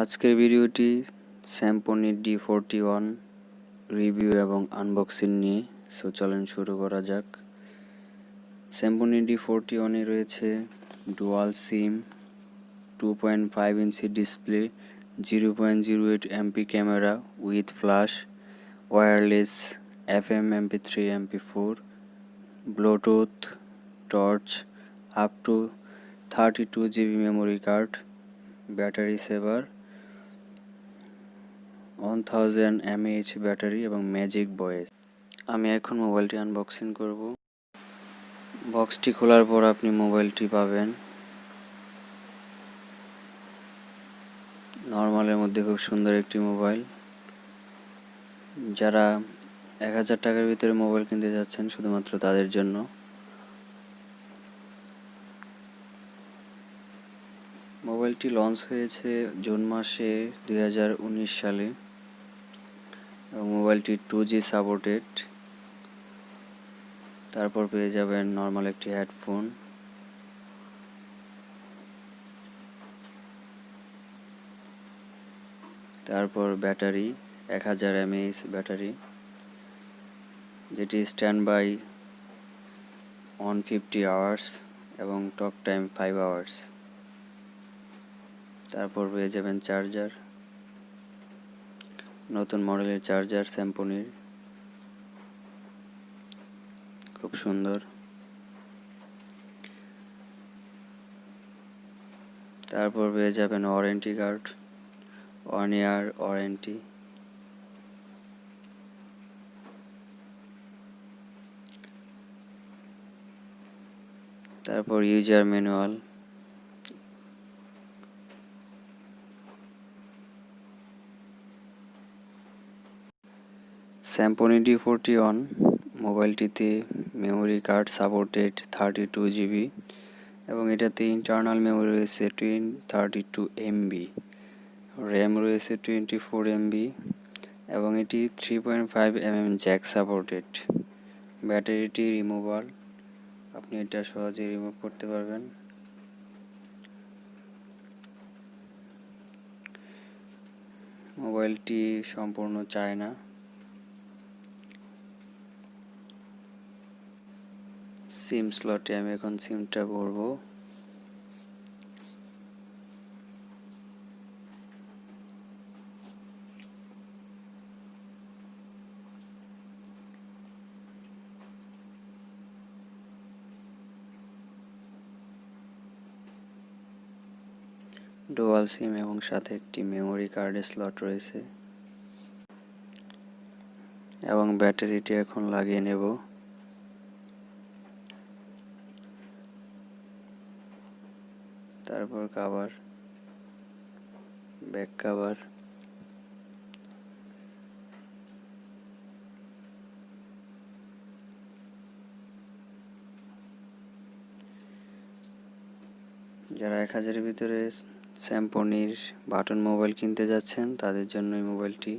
আজকের ভিডিওটি Symphony D41 review এবং আনবক্সিং নিয়ে। সো চলেন শুরু করা যাক। Symphony D41 এ রয়েছে dual SIM, 2.5 inch display, 0.08 MP camera with flash, wireless FM MP3 MP4, Bluetooth, torch, up to 32 GB memory card, battery saver, 1000 mAh battery এবং ম্যাজিক ভয়েস। আমি এখন মোবাইলটি আনবক্সিং করব। বক্সটি খোলার পর আপনি মোবাইলটি পাবেন নরমালের মধ্যে। খুব সুন্দর একটি মোবাইল। যারা 1000 টাকার ভিতরে মোবাইল কিনতে যাচ্ছেন শুধুমাত্র তাদের জন্য। মোবাইলটি লঞ্চ হয়েছে জুন মাসে 2019 সালে এবং মোবাইলটি 2G সাপোর্টেড। তারপর পেয়ে যাবেন নরমাল একটি হেডফোন, তারপর ব্যাটারি 1000 mAh ব্যাটারি, যেটি স্ট্যান্ড বাই 150 আওয়ার্স এবং টক টাইম 5 আওয়ার্স। তারপর পেয়ে যাবেন চার্জার, নতুন মডেলের চার্জার স্যামসংয়ের, খুব সুন্দর। তারপর পেয়ে যাবেন ওয়ারেন্টি কার্ড, 1 ইয়ার ওয়ারেন্টি। তারপর ইউজার ম্যানুয়াল। Symphony D41 মোবাইলটিতে মেমোরি কার্ড সাপোর্টেড 32 GB এবং এটাতে ইন্টারনাল মেমোরি রয়েছে 32 MB, র্যাম রয়েছে 24 MB এবং এটি 3.5 mm জ্যাক সাপোর্টেড। ব্যাটারিটি রিমুভাল, আপনি এটা সহজে রিমুভ করতে পারবেন। মোবাইলটি সম্পূর্ণ চায়না। সিম স্লটে আমি এখন সিমটা ভরবো। ডুয়াল সিম এবং সাথে একটি মেমোরি কার্ডের স্লট রয়েছে এবং ব্যাটারিটি এখন লাগিয়ে নেব। তারপর কভার, ব্যাক কভার, যারা 1000 এর ভিতরে স্যামসংয়ের বাটন মোবাইল কিনতে যাচ্ছেন তাদের জন্য এই মোবাইলটি।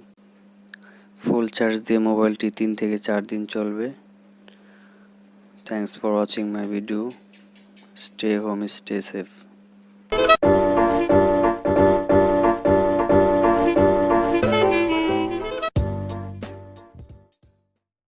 ফুল চার্জ দিয়ে মোবাইলটি 3 থেকে 4 দিন চলবে। Thanks for watching my video. Stay home, stay safe.